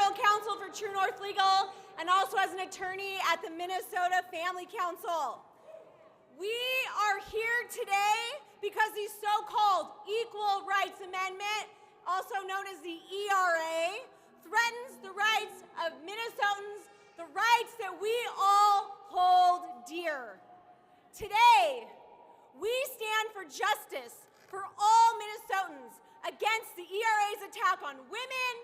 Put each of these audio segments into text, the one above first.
General Counsel for True North Legal and also as an attorney at the Minnesota Family Council. We are here today because the so-called Equal Rights Amendment, also known as the ERA, threatens the rights of Minnesotans, the rights that we all hold dear. Today, we stand for justice for all Minnesotans against the ERA's attack on women,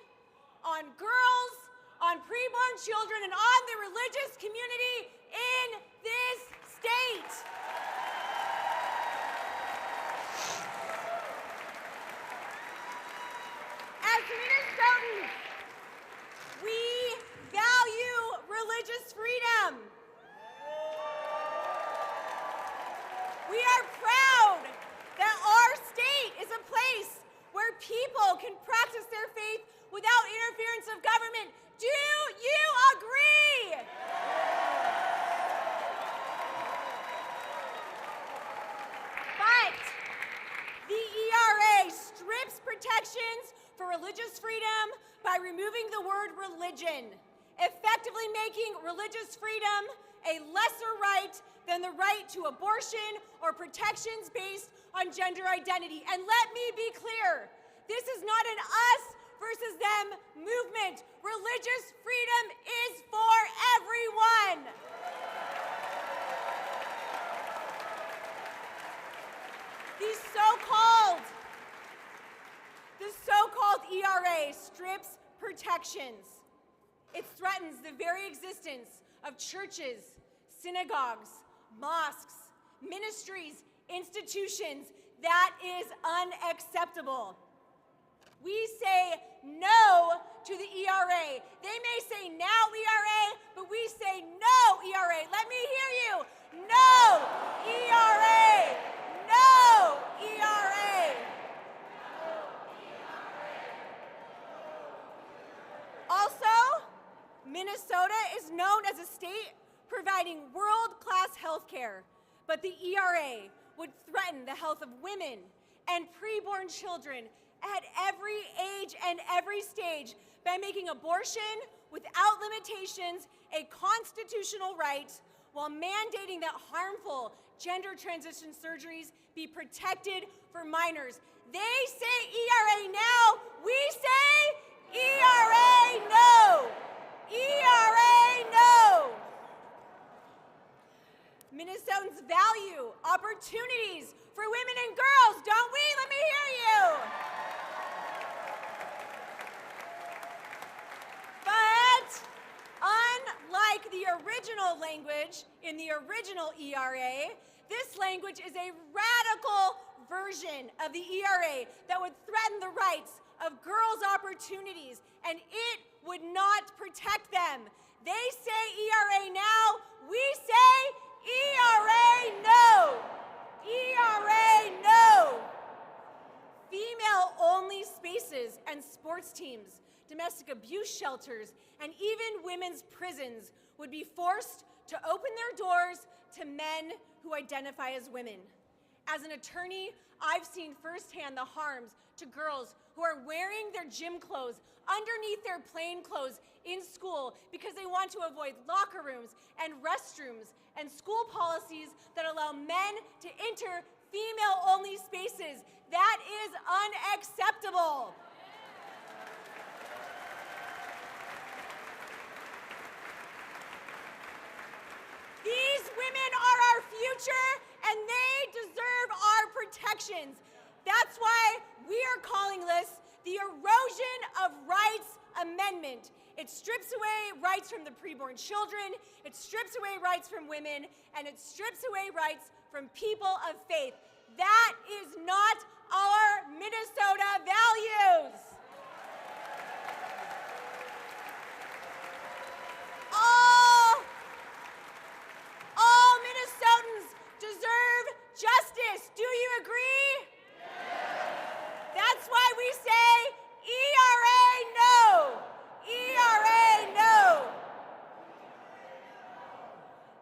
on girls, on preborn children, and on the religious community in this state. As Minnesotans, we value religious freedom. We are proud that our state is a place where people can practice their faith without interference of government. Do you agree? But the ERA strips protections for religious freedom by removing the word religion, effectively making religious freedom a lesser right than the right to abortion or protections based on gender identity. And let me be clear, this is not an us versus them movement. Religious freedom is for everyone. The so-called ERA strips protections. It threatens the very existence of churches, synagogues, mosques, ministries, institutions. That is unacceptable. We say no to the ERA. They may say now ERA, but we say no ERA. Let me hear you. No ERA. No ERA. Also, Minnesota is known as a state providing world-class health care, but the ERA would threaten the health of women and preborn children at every age and every stage by making abortion without limitations a constitutional right while mandating that harmful gender transition surgeries be protected for minors. They say ERA now, we say ERA no! ERA no! Minnesotans value opportunities for women and girls, don't we? Let me hear you. But unlike the original language in the original ERA, this language is a radical version of the ERA that would threaten the rights of girls' opportunities, and it would not protect them. They say ERA now, we say ERA no! ERA no! Female-only spaces and sports teams, domestic abuse shelters, and even women's prisons would be forced to open their doors to men who identify as women. As an attorney, I've seen firsthand the harms to girls who are wearing their gym clothes underneath their plain clothes in school because they want to avoid locker rooms and restrooms and school policies that allow men to enter female-only spaces. That is unacceptable. These women are our future, and they deserve our protections. That's why we are calling this the Erosion of Rights Amendment. It strips away rights from the preborn children, it strips away rights from women, and it strips away rights from people of faith. That is not our Minnesota values. All Minnesotans deserve justice. Do you agree? That's why we say ERA no! ERA no!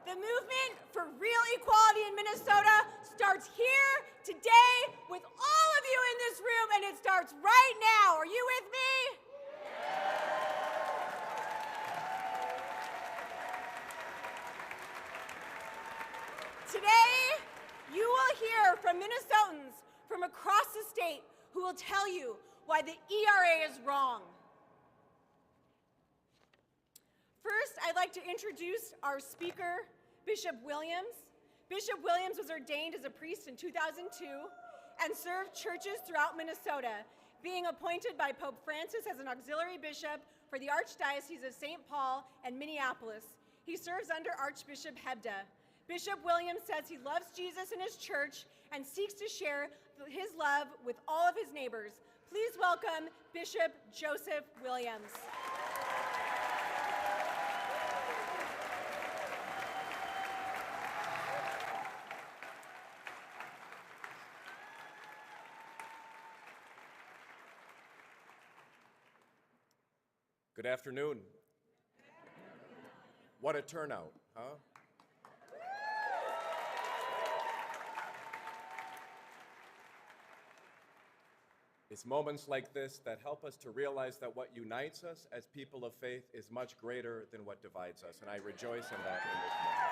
The movement for real equality in Minnesota starts here today with all of you in this room, and it starts right now. Are Today, you will hear from Minnesotans from across the state who will tell you why the ERA is wrong. First, I'd like to introduce our speaker, Bishop Williams. Bishop Williams was ordained as a priest in 2002 and served churches throughout Minnesota, being appointed by Pope Francis as an auxiliary bishop for the Archdiocese of St. Paul and Minneapolis. He serves under Archbishop Hebda. Bishop Williams says he loves Jesus and his church and seeks to share his love with all of his neighbors. Please welcome Bishop Joseph Williams. Good afternoon. What a turnout, huh? It's moments like this that help us to realize that what unites us as people of faith is much greater than what divides us, and I rejoice in that in this moment.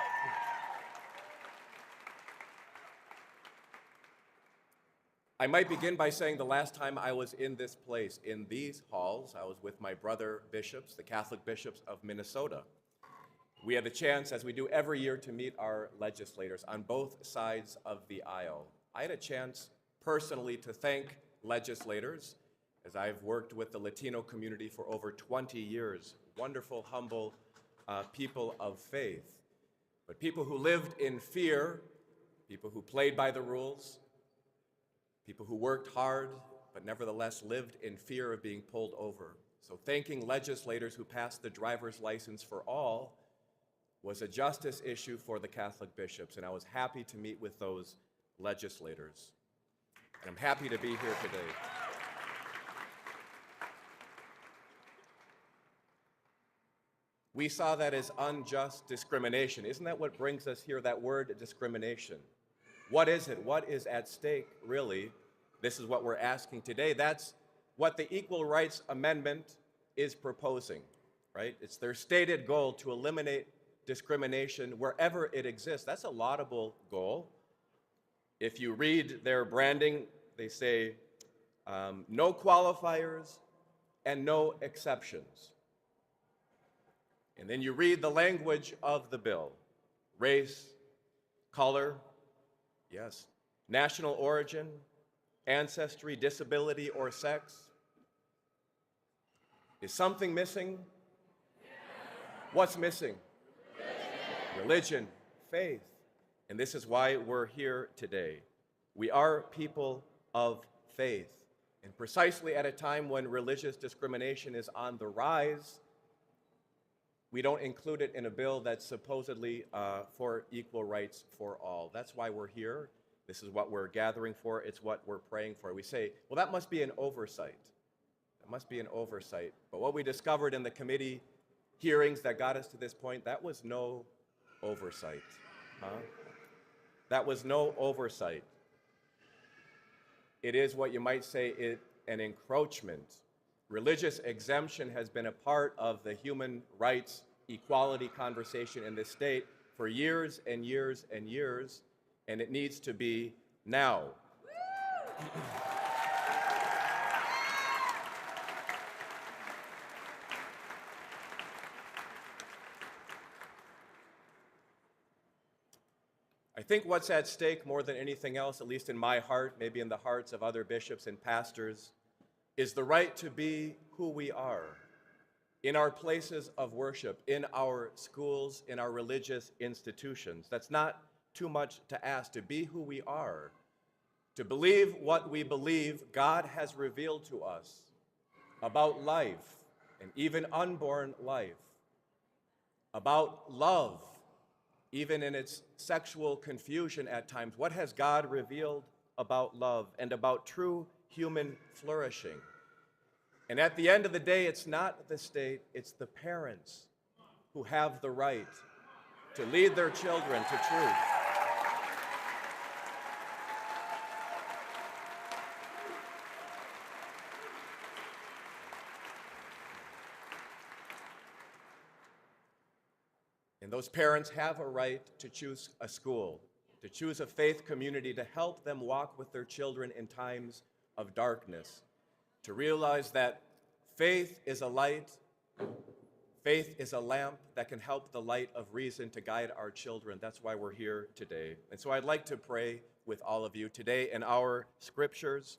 I might begin by saying the last time I was in this place, in these halls, I was with my brother bishops, the Catholic bishops of Minnesota. We had the chance, as we do every year, to meet our legislators on both sides of the aisle. I had a chance personally to thank legislators, as I've worked with the Latino community for over 20 years. Wonderful, humble people of faith, but people who lived in fear, people who played by the rules, people who worked hard, but nevertheless lived in fear of being pulled over. So thanking legislators who passed the driver's license for all was a justice issue for the Catholic bishops, and I was happy to meet with those legislators. And I'm happy to be here today. We saw that as unjust discrimination. Isn't that what brings us here, that word discrimination? What is it? What is at stake, really? This is what we're asking today. That's what the Equal Rights Amendment is proposing, right? It's their stated goal to eliminate discrimination wherever it exists. That's a laudable goal. If you read their branding, they say no qualifiers and no exceptions. And then you read the language of the bill: race, color, yes, national origin, ancestry, disability, or sex. Is something missing? What's missing? Religion, faith. And this is why we're here today. We are people of faith. And precisely at a time when religious discrimination is on the rise, we don't include it in a bill that's supposedly for equal rights for all. That's why we're here. This is what we're gathering for. It's what we're praying for. We say, well, that must be an oversight. That must be an oversight. But what we discovered in the committee hearings that got us to this point, that was no oversight. That was no oversight. It is what you might say an encroachment. Religious exemption has been a part of the human rights equality conversation in this state for years and years and years, and it needs to be now. I think what's at stake more than anything else, at least in my heart, maybe in the hearts of other bishops and pastors, is the right to be who we are in our places of worship, in our schools, in our religious institutions. That's not too much to ask, to be who we are, to believe what we believe God has revealed to us about life and even unborn life, about love, even in its sexual confusion at times. What has God revealed about love and about true human flourishing? And at the end of the day, it's not the state, it's the parents who have the right to lead their children to truth. And those parents have a right to choose a school to choose a faith community to help them walk with their children in times of darkness, to realize that faith is a light, faith is a lamp that can help the light of reason to guide our children. That's why we're here today. And so I'd like to pray with all of you today in our scriptures.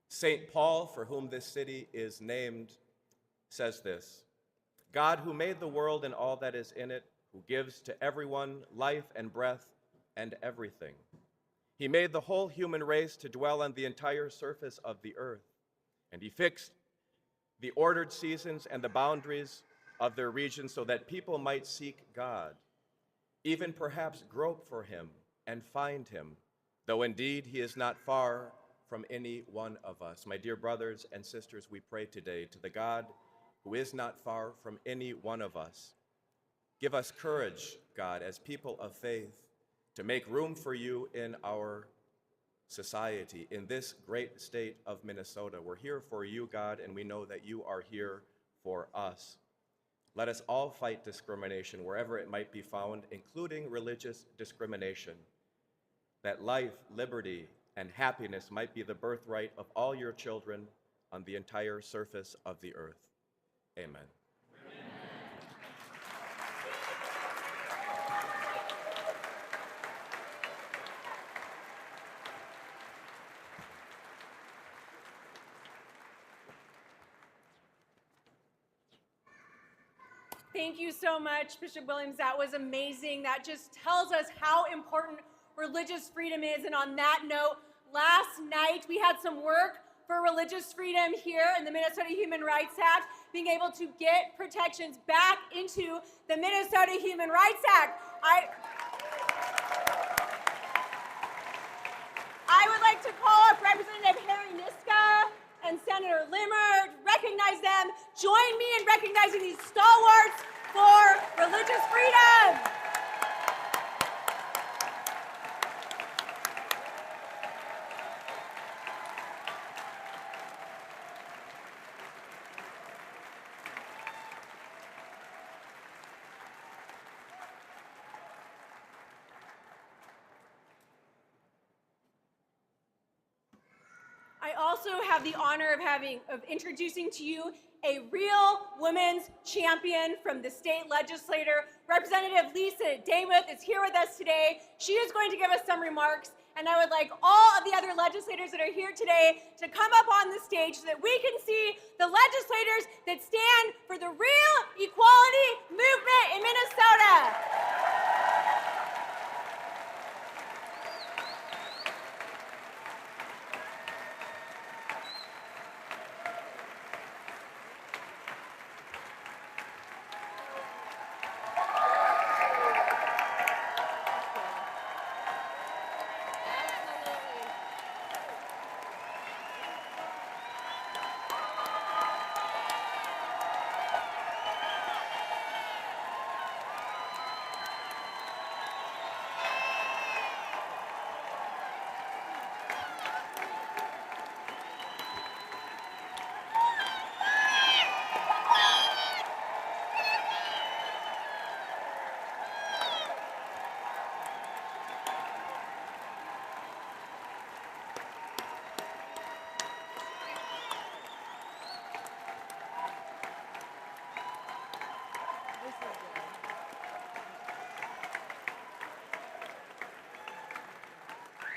St. Paul, for whom this city is named, says this: God, who made the world and all that is in it, who gives to everyone life and breath and everything. He made the whole human race to dwell on the entire surface of the earth, and he fixed the ordered seasons and the boundaries of their region so that people might seek God, even perhaps grope for him and find him, though indeed he is not far from any one of us. My dear brothers and sisters, we pray today to the God who is not far from any one of us. Give us courage, God, as people of faith, to make room for you in our society, in this great state of Minnesota. We're here for you, God, and we know that you are here for us. Let us all fight discrimination wherever it might be found, including religious discrimination, that life, liberty, and happiness might be the birthright of all your children on the entire surface of the earth. Amen. Thank you so much, Bishop Williams. That was amazing. That just tells us how important religious freedom is. And on that note, last night we had some work for religious freedom here in the Minnesota Human Rights Act, being able to get protections back into the Minnesota Human Rights Act. I would like to call up Representative Harry Niska and Senator Limmer, recognize them. Join me in recognizing these stalwarts for religious freedom. I also have the honor of introducing to you a real women's champion from the state legislator. Representative Lisa Daymuth is here with us today. She is going to give us some remarks, and I would like all of the other legislators that are here today to come up on the stage so that we can see the legislators that stand for the real equality movement in Minnesota.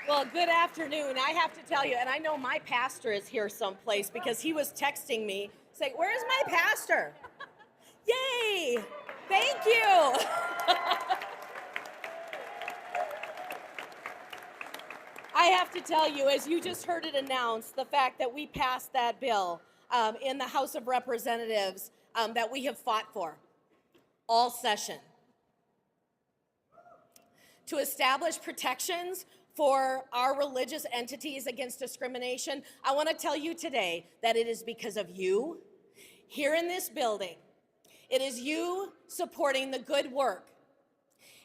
Well, good afternoon. I have to tell you, and I know my pastor is here someplace because he was texting me saying, "Where's my pastor?" Yay! Thank you. I have to tell you, as you just heard it announced, the fact that we passed that bill in the House of Representatives that we have fought for all session to establish protections for our religious entities against discrimination. I want to tell you today that it is because of you here in this building. It is you supporting the good work.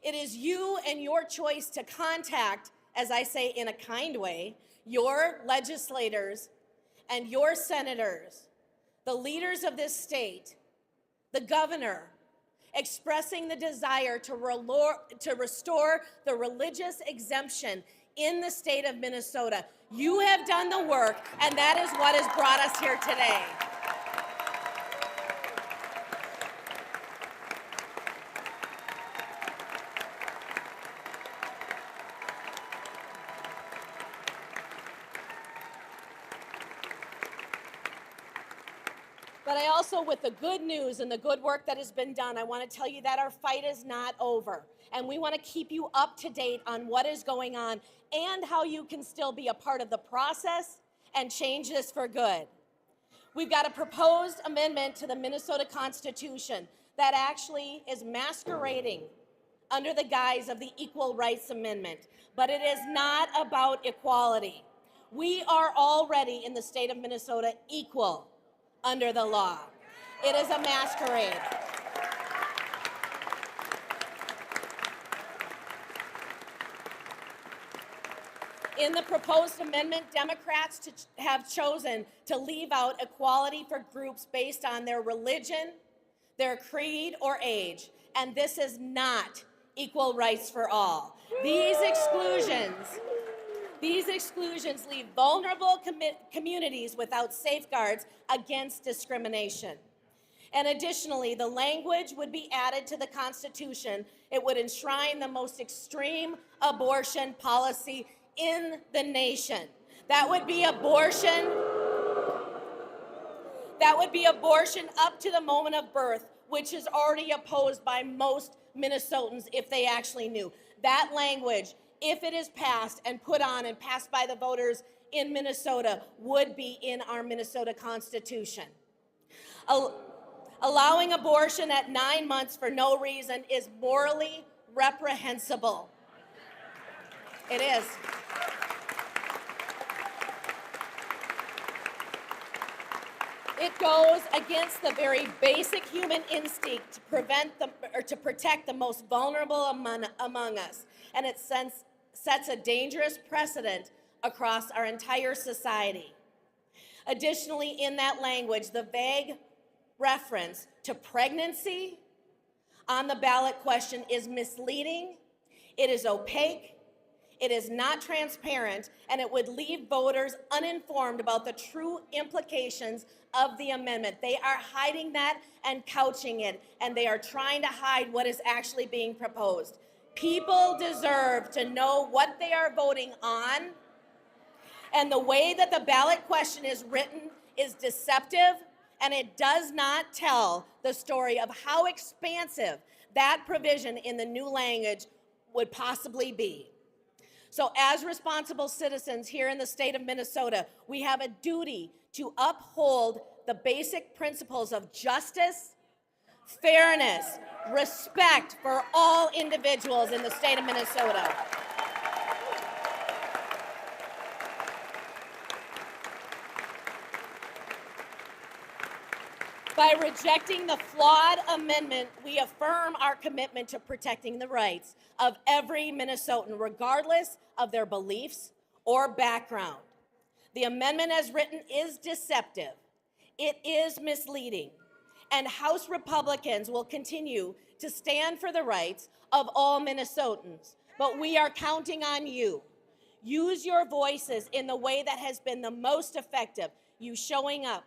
It is you and your choice to contact, as I say in a kind way, your legislators and your senators, the leaders of this state, the governor, expressing the desire to restore the religious exemption in the state of Minnesota. You have done the work, and that is what has brought us here today. But I also, with the good news and the good work that has been done, I want to tell you that our fight is not over. And we want to keep you up to date on what is going on and how you can still be a part of the process and change this for good. We've got a proposed amendment to the Minnesota Constitution that actually is masquerading under the guise of the Equal Rights Amendment. But it is not about equality. We are already in the state of Minnesota equal under the law. It is a masquerade. In the proposed amendment, Democrats have chosen to leave out equality for groups based on their religion, their creed, or age. And this is not equal rights for all. These exclusions leave vulnerable communities without safeguards against discrimination. And additionally, the language would be added to the Constitution. It would enshrine the most extreme abortion policy in the nation. That would be abortion up to the moment of birth, which is already opposed by most Minnesotans if they actually knew. That language, if it is passed and put on and passed by the voters in Minnesota, would be in our Minnesota Constitution. Allowing abortion at 9 months for no reason is morally reprehensible. It is. It goes against the very basic human instinct to protect the most vulnerable among us, and it sets a dangerous precedent across our entire society. Additionally, in that language, the vague reference to pregnancy on the ballot question is misleading, it is opaque, it is not transparent, and it would leave voters uninformed about the true implications of the amendment. They are hiding that and couching it, and they are trying to hide what is actually being proposed. People deserve to know what they are voting on, and the way that the ballot question is written is deceptive, and it does not tell the story of how expansive that provision in the new language would possibly be. So as responsible citizens here in the state of Minnesota, we have a duty to uphold the basic principles of justice, fairness, respect for all individuals in the state of Minnesota. By rejecting the flawed amendment, we affirm our commitment to protecting the rights of every Minnesotan, regardless of their beliefs or background. The amendment as written is deceptive. It is misleading. And House Republicans will continue to stand for the rights of all Minnesotans. But we are counting on you. Use your voices in the way that has been the most effective. You showing up,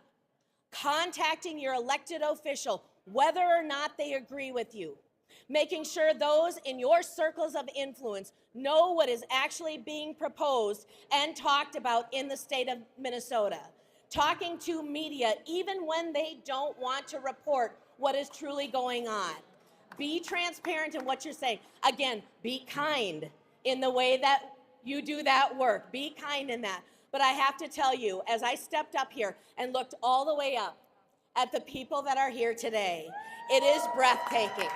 contacting your elected official, whether or not they agree with you, making sure those in your circles of influence know what is actually being proposed and talked about in the state of Minnesota, talking to media even when they don't want to report what is truly going on. Be transparent in what you're saying. Again, be kind in the way that you do that work. Be kind in that. But I have to tell you, as I stepped up here and looked all the way up at the people that are here today, it is breathtaking.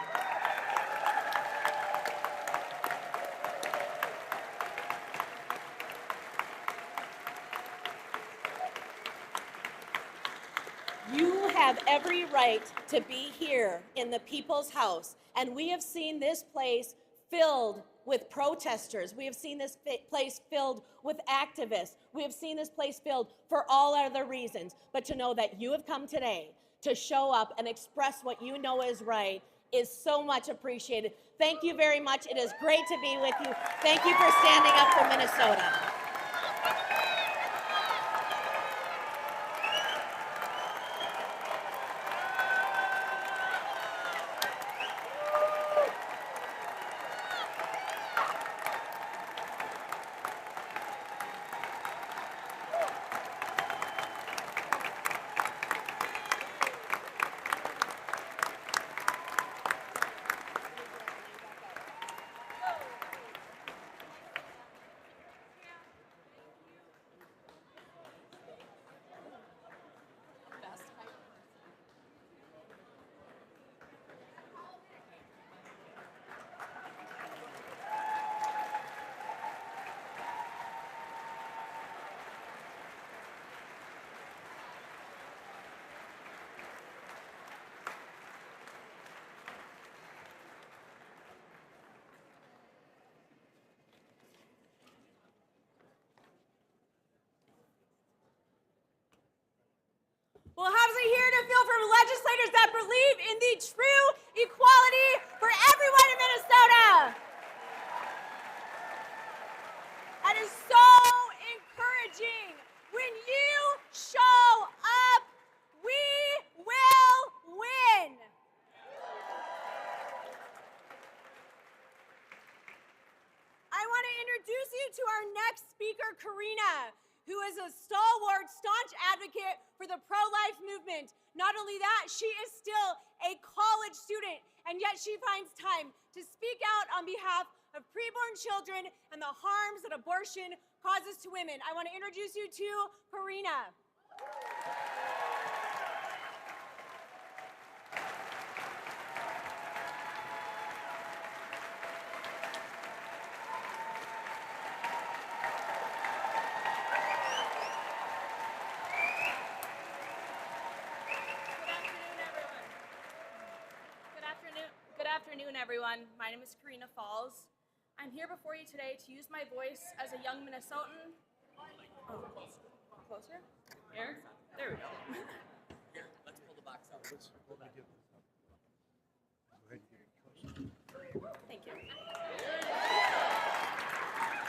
You have every right to be here in the People's House, and we have seen this place filled with protesters. We have seen this place filled with activists. We have seen this place filled for all other reasons. But to know that you have come today to show up and express what you know is right is so much appreciated. Thank you very much. It is great to be with you. Thank you for standing up for Minnesota. Well, how's it here to feel from legislators that believe in the true equality for everyone in Minnesota? That is so encouraging. When you show up, we will win. I want to introduce you to our next speaker, Karina, who is a stalwart, staunch advocate for the pro-life movement. Not only that, she is still a college student, and yet she finds time to speak out on behalf of preborn children and the harms that abortion causes to women. I want to introduce you to Karina. Good afternoon, everyone. My name is Karina Falls. I'm here before you today to use my voice as a young Minnesotan. Oh, closer? Here? There we go. Here, let's pull the box out. Thank you.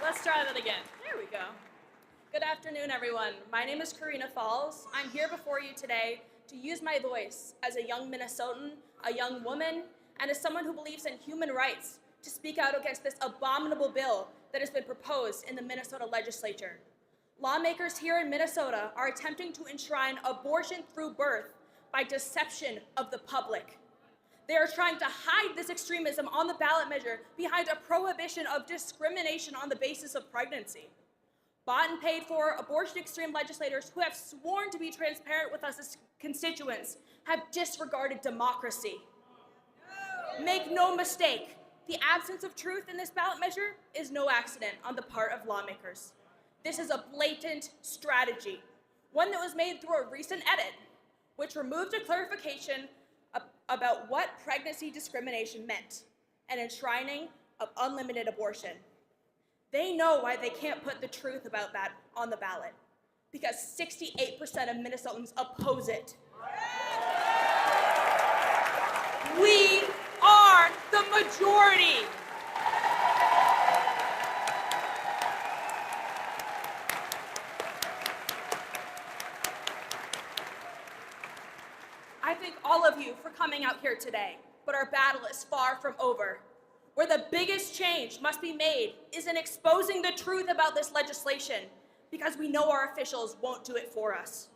Let's try that again. There we go. Good afternoon, everyone. My name is Karina Falls. I'm here before you today to use my voice as a young Minnesotan, a young woman, and as someone who believes in human rights to speak out against this abominable bill that has been proposed in the Minnesota Legislature. Lawmakers here in Minnesota are attempting to enshrine abortion through birth by deception of the public. They are trying to hide this extremism on the ballot measure behind a prohibition of discrimination on the basis of pregnancy. Bought and paid for abortion extreme legislators who have sworn to be transparent with us as constituents have disregarded democracy. Make no mistake, the absence of truth in this ballot measure is no accident on the part of lawmakers. This is a blatant strategy, one that was made through a recent edit, which removed a clarification about what pregnancy discrimination meant and enshrining of unlimited abortion. They know why they can't put the truth about that on the ballot, because 68% of Minnesotans oppose it. We are the majority. I thank all of you for coming out here today, but our battle is far from over. Where the biggest change must be made is in exposing the truth about this legislation, because we know our officials won't do it for us.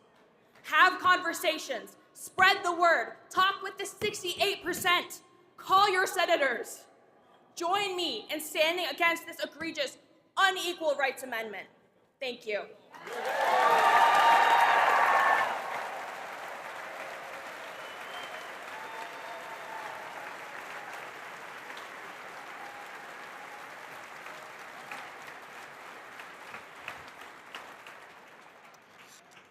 Have conversations, spread the word, talk with the 68%. Call your senators. Join me in standing against this egregious, unequal rights amendment. Thank you.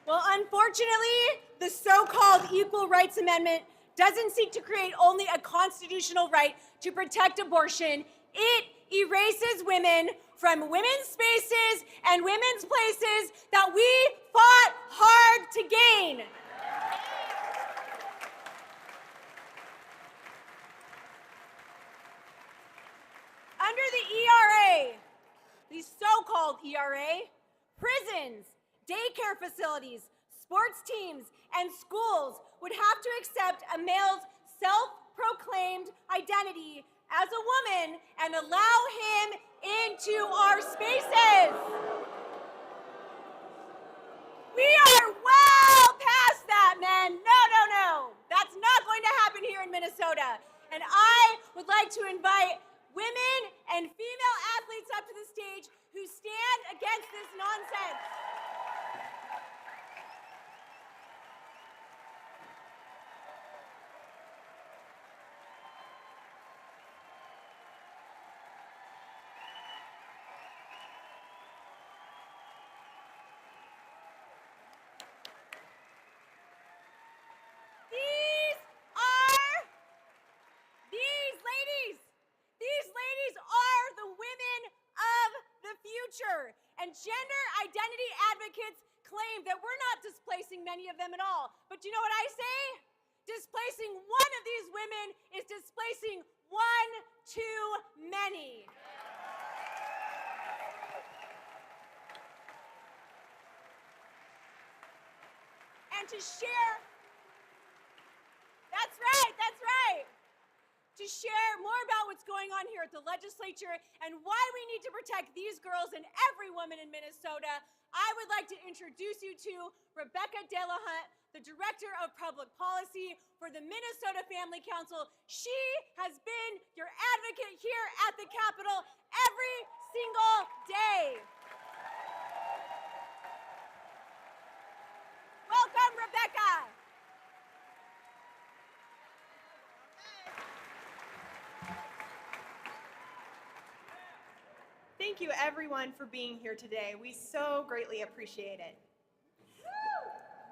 Well, unfortunately, the so-called Equal Rights Amendment doesn't seek to create only a constitutional right to protect abortion. It erases women from women's spaces and women's places that we fought hard to gain. the ERA, the so-called ERA, prisons, daycare facilities, sports teams, and schools would have to accept a male's self-proclaimed identity as a woman and allow him into our spaces. We are well past that, men. No. That's not going to happen here in Minnesota. And I would like to invite women and female athletes up to the stage who stand against this nonsense. These ladies are the women of the future. And gender identity advocates claim that we're not displacing many of them at all. But you know what I say? Displacing one of these women is displacing one too many. And to share, that's right. To share more about what's going on here at the legislature and why we need to protect these girls and every woman in Minnesota, I would like to introduce you to Rebecca Delahunt, the Director of Public Policy for the Minnesota Family Council. She has been your advocate here at the Capitol every single day. Welcome, Rebecca. Thank you, everyone, for being here today. We so greatly appreciate it.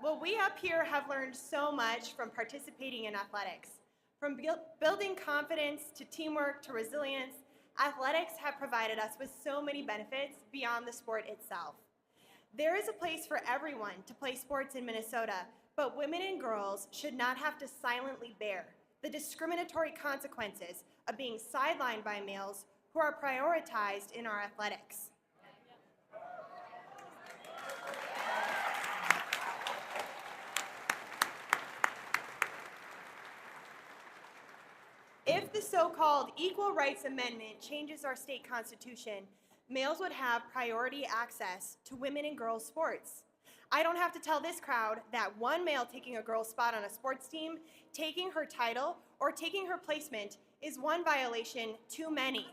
Well, we up here have learned so much from participating in athletics. From building confidence to teamwork to resilience, athletics have provided us with so many benefits beyond the sport itself. There is a place for everyone to play sports in Minnesota, but women and girls should not have to silently bear the discriminatory consequences of being sidelined by males who are prioritized in our athletics. If the so-called Equal Rights Amendment changes our state constitution, males would have priority access to women and girls sports. I don't have to tell this crowd that one male taking a girl's spot on a sports team, taking her title, or taking her placement is one violation too many.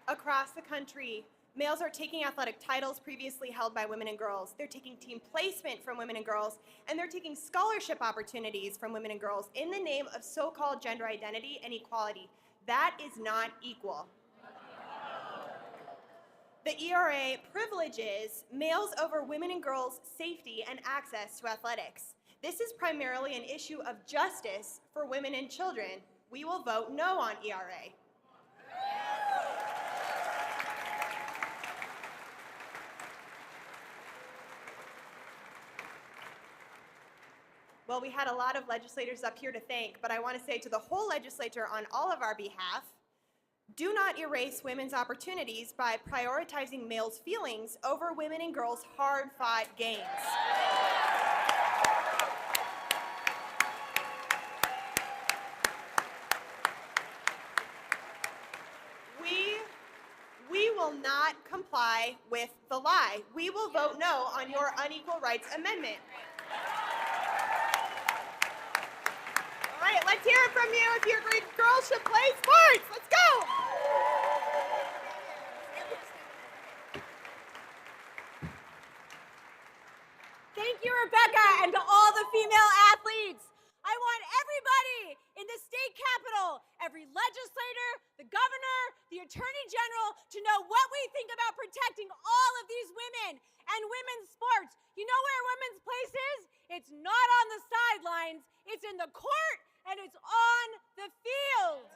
Across the country, males are taking athletic titles previously held by women and girls. They're taking team placement from women and girls, and they're taking scholarship opportunities from women and girls in the name of so-called gender identity and equality. That is not equal. The ERA privileges males over women and girls' safety and access to athletics. This is primarily an issue of justice for women and children. We will vote no on ERA. Well, we had a lot of legislators up here to thank, but I want to say to the whole legislature on all of our behalf, do not erase women's opportunities by prioritizing males' feelings over women and girls' hard-fought gains. We will not comply with the lie. We will vote no on your unequal rights amendment. All right, let's hear it from you if you agree girls should play sports. Let's go. Thank you, Rebecca, and to all the female athletes. I want everybody in the state capitol, every legislator, the governor, the attorney general, to know what we think about protecting all of these women and women's sports. You know where women's place is? It's not on the sidelines, it's in the court, and it's on the field.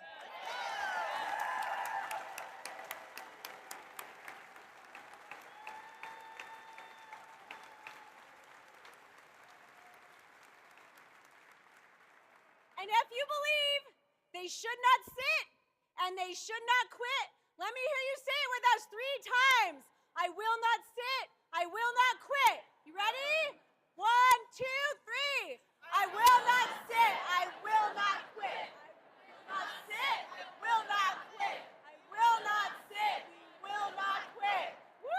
And if you believe they should not sit and they should not quit, let me hear you say it with us 3 times. I will not sit. I will not quit. You ready? 1, 2, 3. I will not sit. I will not quit. I will not sit. I will not quit. I will not sit. We will not quit. Woo!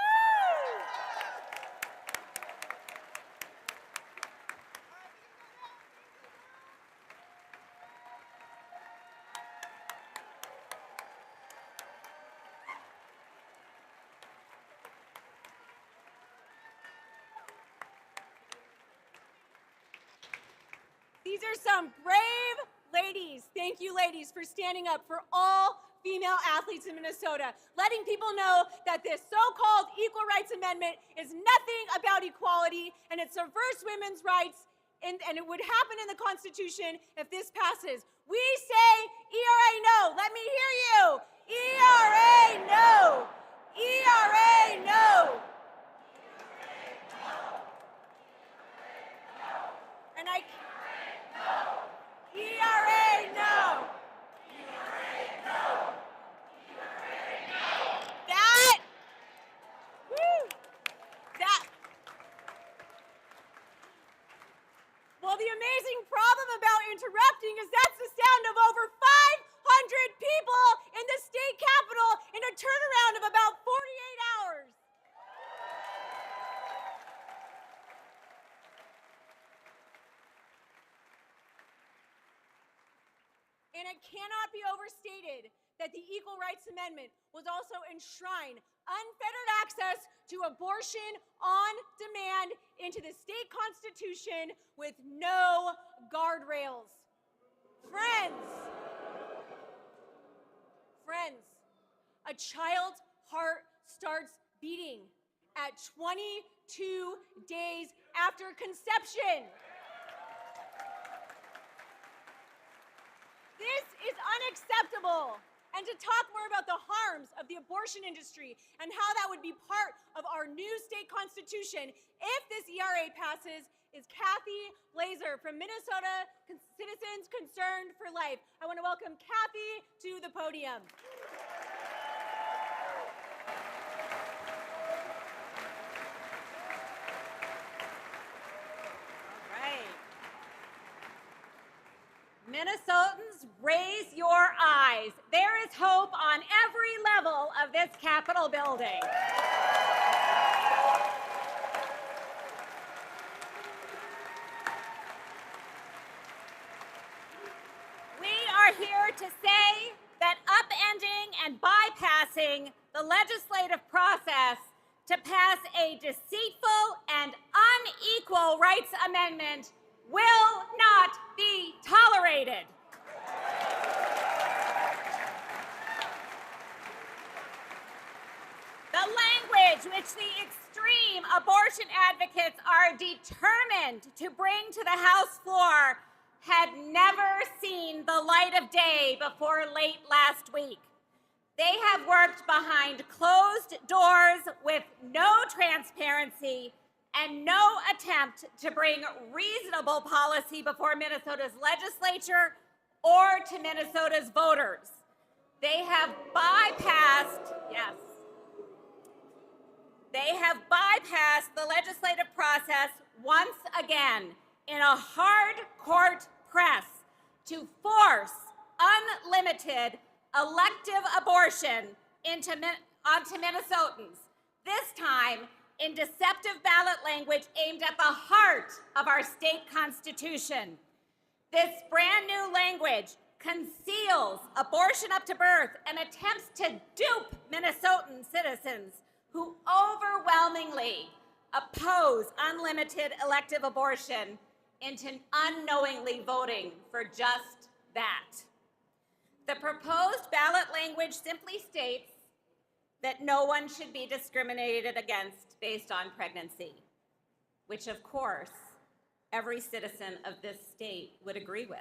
These are some brave ladies. Thank you, ladies, for standing up for all female athletes in Minnesota, letting people know that this so-called Equal Rights Amendment is nothing about equality, and it subverts women's rights, and it would happen in the Constitution if this passes. We say ERA no. Let me hear you. ERA no. ERA no. And I... ERA no. That. Woo. That. Well, the amazing problem about interrupting is that's the sound of over 500 people in the state capitol in a turnaround of about 48 hours. And it cannot be overstated that the Equal Rights Amendment was also enshrine unfettered access to abortion on demand into the state constitution with no guardrails. Friends, a child's heart starts beating at 22 days after conception. This is unacceptable. And to talk more about the harms of the abortion industry and how that would be part of our new state constitution if this ERA passes is Kathy Blazer from Minnesota Citizens Concerned for Life. I want to welcome Kathy to the podium. Minnesotans, raise your eyes. There is hope on every level of this Capitol building. We are here to say that upending and bypassing the legislative process to pass a deceitful and unequal rights amendment will not be tolerated. The language which the extreme abortion advocates are determined to bring to the House floor had never seen the light of day before late last week. They have worked behind closed doors with no transparency and no attempt to bring reasonable policy before Minnesota's legislature or to Minnesota's voters. They have bypassed, they have bypassed the legislative process once again in a hard court press to force unlimited elective abortion onto Minnesotans, this time in deceptive ballot language aimed at the heart of our state constitution. This brand new language conceals abortion up to birth and attempts to dupe Minnesotan citizens who overwhelmingly oppose unlimited elective abortion into unknowingly voting for just that. The proposed ballot language simply states that no one should be discriminated against based on pregnancy, which of course every citizen of this state would agree with.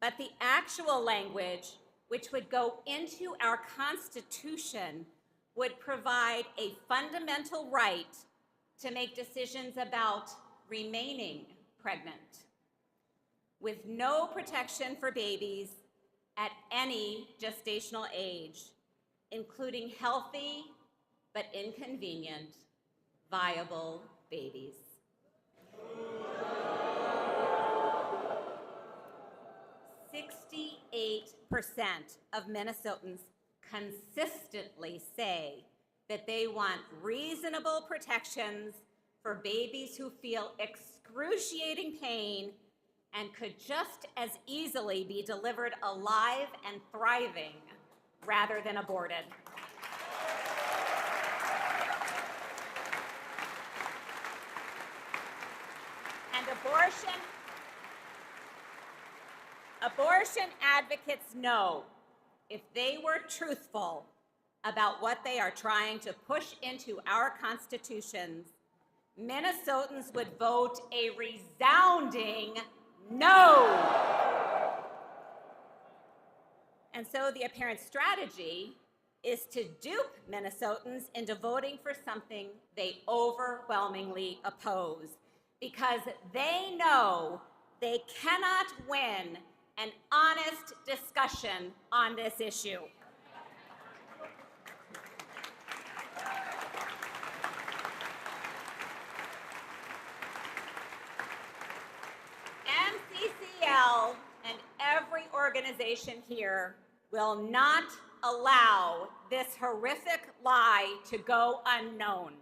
But the actual language, which would go into our Constitution, would provide a fundamental right to make decisions about remaining pregnant. with no protection for babies at any gestational age, including healthy but inconvenient, viable babies. 68% of Minnesotans consistently say that they want reasonable protections for babies who feel excruciating pain and could just as easily be delivered alive and thriving rather than aborted. And abortion advocates know if they were truthful about what they are trying to push into our constitutions, Minnesotans would vote a resounding no. And so the apparent strategy is to dupe Minnesotans into voting for something they overwhelmingly oppose, because they know they cannot win an honest discussion on this issue. MCCL and every organization here will not allow this horrific lie to go unknown.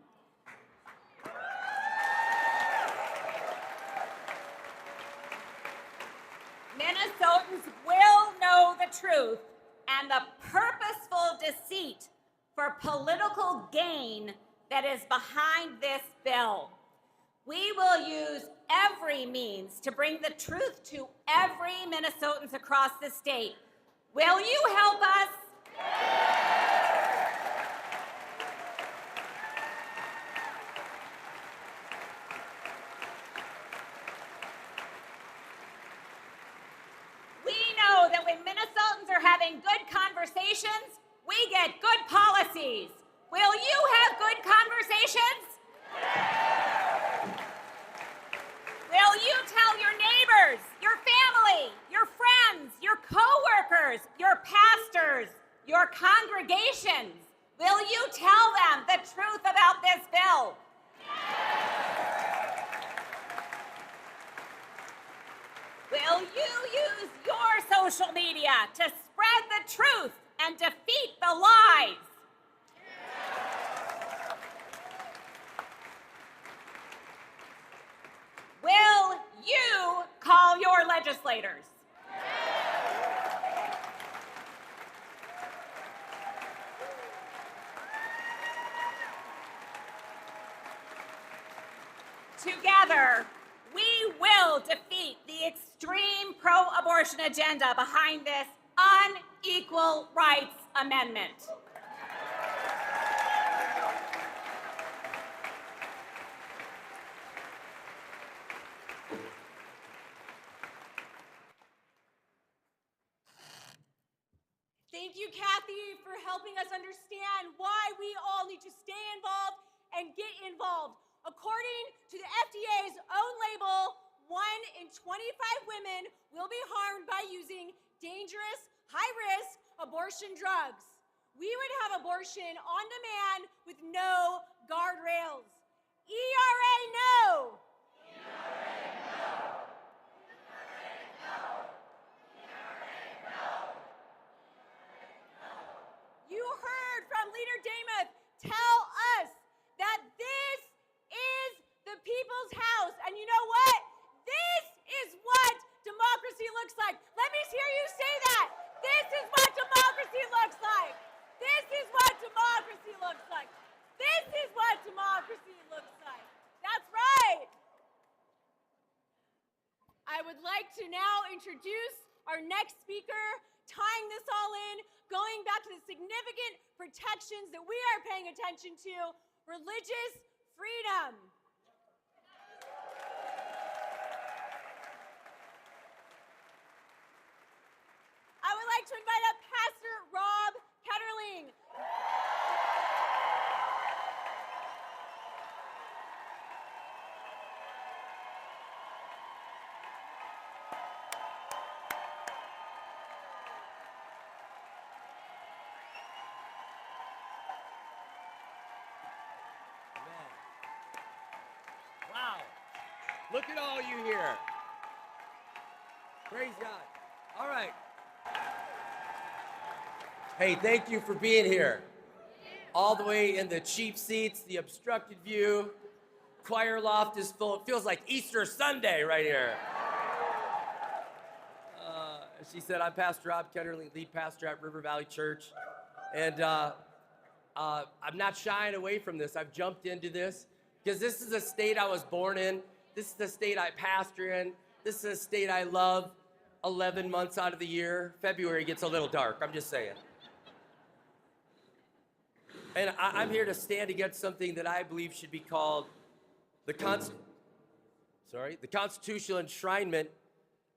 Minnesotans will know the truth and the purposeful deceit for political gain that is behind this bill. We will use every means to bring the truth to every Minnesotans across the state. Will you help us? We know that when Minnesotans are having good conversations, we get good policies. Will you have good conversations? Will you tell your neighbors, your family, your friends, your coworkers, your pastors, your congregations, will you tell them the truth about this bill? Will you use your social media to spread the truth and defeat the lies? Will you call your legislators? Together, we will defeat the extreme pro-abortion agenda behind this unequal rights amendment. Thank you, Kathy, for helping us understand why we all need to stay involved and get involved. According to the FDA's own label, 1 in 25 women will be harmed by using dangerous, high-risk abortion drugs. We would have abortion on demand with no guardrails. ERA, no! You heard from Leader Demuth tell us that this is the people's house. And you know what? This is what democracy looks like. Let me hear you say that. This is what democracy looks like. This is what democracy looks like. This is what democracy looks like. That's right. I would like to now introduce our next speaker, tying this all in, going back to the significant protections that we are paying attention to, religious freedom. I would like to invite up Pastor Rob Ketterling. Look at all you here. Praise God. All right. Hey, thank you for being here. All the way in the cheap seats, the obstructed view. Choir loft is full. It feels like Easter Sunday right here. She said, I'm Pastor Rob Kennerly, lead pastor at River Valley Church. And I'm not shying away from this. I've jumped into this because this is a state I was born in. This is the state I pastor in. This is a state I love 11 months out of the year. February gets a little dark, I'm just saying. And I'm here to stand against something that I believe should be called the constitutional enshrinement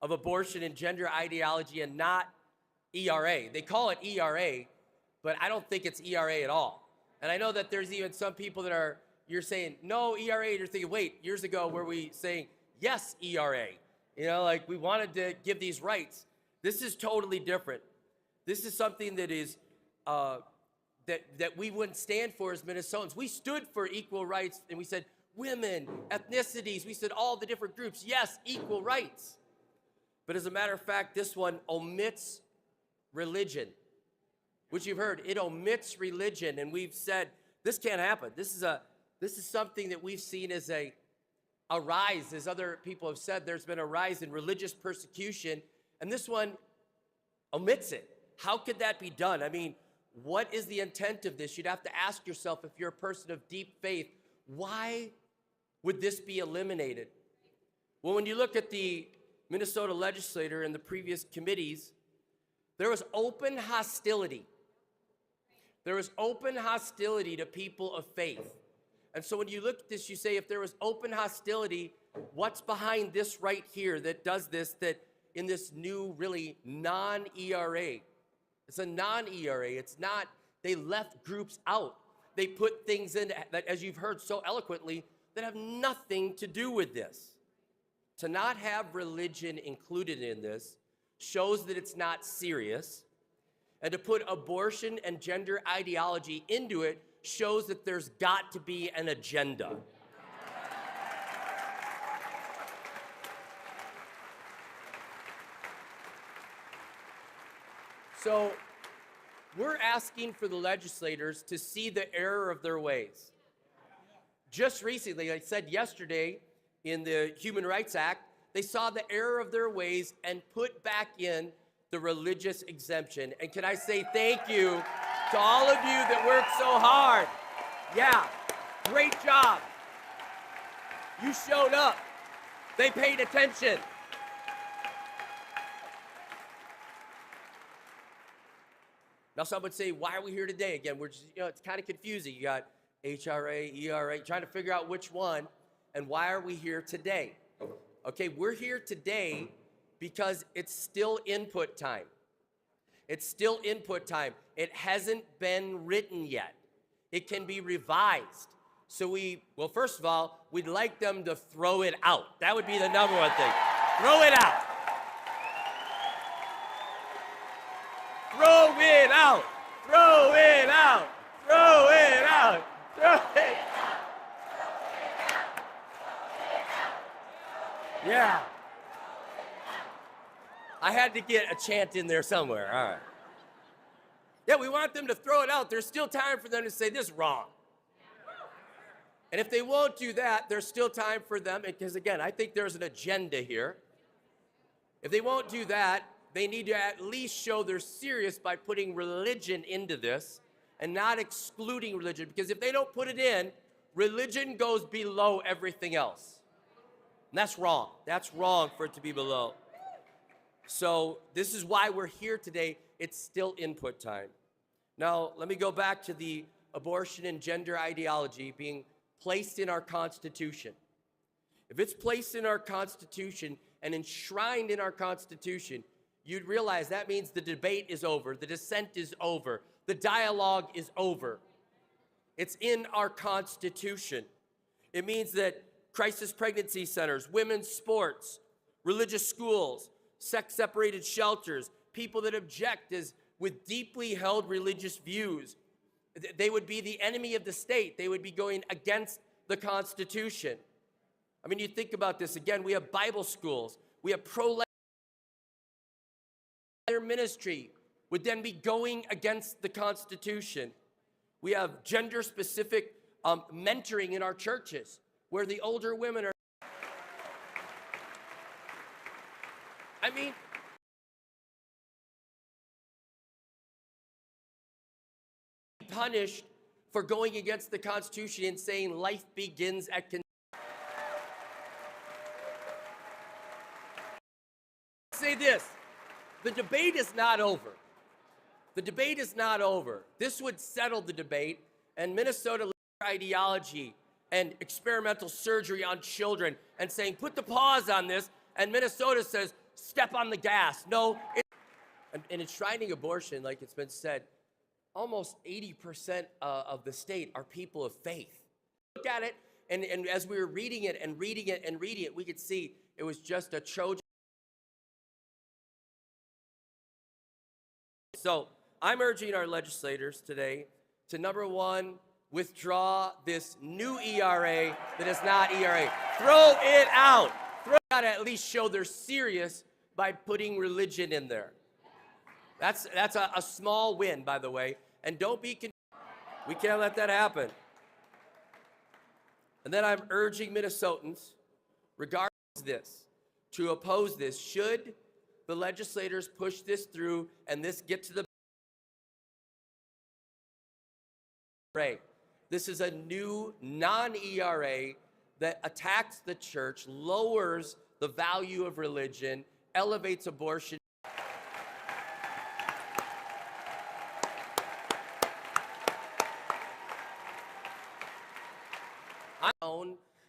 of abortion and gender ideology and not ERA. They call it ERA, but I don't think it's ERA at all. And I know that there's even some people that you're saying, no ERA, you're thinking, wait, years ago were we saying, yes, ERA? You know, like we wanted to give these rights. This is totally different. This is something that is, that we wouldn't stand for as Minnesotans. We stood for equal rights and we said, women, ethnicities, we said all the different groups, yes, equal rights. But as a matter of fact, this one omits religion, which you've heard. It omits religion, and we've said this can't happen. This is something that we've seen as a rise, as other people have said. There's been a rise in religious persecution, and this one omits it. How could that be done? I mean, what is the intent of this? You'd have to ask yourself, if you're a person of deep faith, why would this be eliminated? Well, when you look at the Minnesota Legislator and the previous committees, there was open hostility. There was open hostility to people of faith. And so when you look at this, you say, if there was open hostility, what's behind this right here that does this, that in this new, really non-ERA? It's a non-ERA. It's not, they left groups out. They put things in that, as you've heard so eloquently, that have nothing to do with this. To not have religion included in this shows that it's not serious. And to put abortion and gender ideology into it shows that there's got to be an agenda. So we're asking for the legislators to see the error of their ways. Just recently, I said yesterday, in the Human Rights Act, they saw the error of their ways and put back in the religious exemption. And can I say thank you to all of you that worked so hard? Yeah, great job. You showed up. They paid attention. Now some would say, why are we here today? Again, we're just, it's kind of confusing. You got HRA, ERA, trying to figure out which one. And why are we here today? Okay, we're here today because it's still input time. It's still input time. It hasn't been written yet. It can be revised. So well, first of all, we'd like them to throw it out. That would be the number one thing. Throw it out. Throw it out. Throw it out. Throw it out. Throw it out. Yeah. I had to get a chant in there somewhere. All right. Yeah, we want them to throw it out. There's still time for them to say this is wrong. And if they won't do that, there's still time for them, because again, I think there's an agenda here. If they won't do that, they need to at least show they're serious by putting religion into this and not excluding religion. Because if they don't put it in, religion goes below everything else. And that's wrong. That's wrong for it to be below. So this is why we're here today. It's still input time. Now, let me go back to the abortion and gender ideology being placed in our Constitution. If it's placed in our Constitution and enshrined in our Constitution, you'd realize that means the debate is over, the dissent is over, the dialogue is over. It's in our Constitution. It means that crisis pregnancy centers, women's sports, religious schools, sex-separated shelters, people that object with deeply held religious views, they would be the enemy of the state. They would be going against the Constitution. I mean, you think about this again, we have Bible schools, we have pro-life ministry would then be going against the Constitution. We have gender-specific mentoring in our churches where the older women are. I mean, punished for going against the Constitution and saying life begins at conception. Say this, the debate is not over. The debate is not over. This would settle the debate, and Minnesota ideology and experimental surgery on children and saying, put the pause on this, and Minnesota says, step on the gas. No, and enshrining abortion, like it's been said, almost 80% of the state are people of faith. Look at it, and as we were reading it and reading it and reading it, we could see it was just a Trojan. So I'm urging our legislators today to, number one, withdraw this new ERA that is not ERA. Throw it out. Gotta at least show they're serious by putting religion in there. That's a small win, by the way. And don't be confused. We can't let that happen. And then I'm urging Minnesotans, regardless of this, to oppose this. Should the legislators push this through and this get to the ERA. This is a new non-ERA that attacks the church, lowers the value of religion, elevates abortion.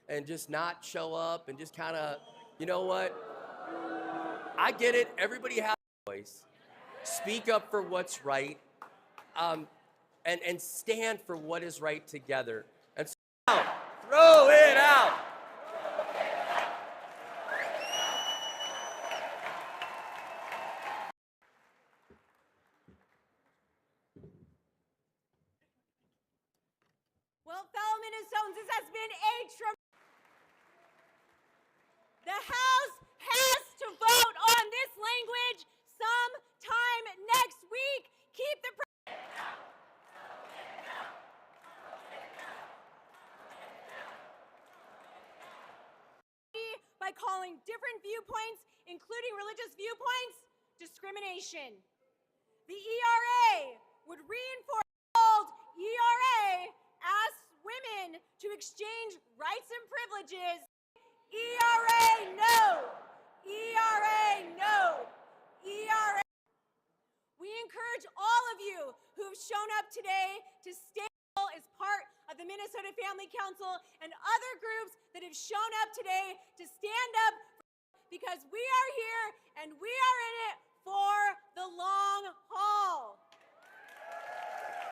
And just not show up and just kind of, you know what? I get it. Everybody has a voice. Speak up for what's right, and stand for what is right together. And so, throw it out. Well, fellow Minnesotans, this has been a The House has to vote on this language sometime next week. Keep the by calling different viewpoints, including religious viewpoints, discrimination. The ERA would reinforce the old ERA asks women to exchange rights and privileges. ERA no! ERA no! ERA. We encourage all of you who have shown up today to stand as part of the Minnesota Family Council and other groups that have shown up today to stand up because we are here and we are in it for the long haul.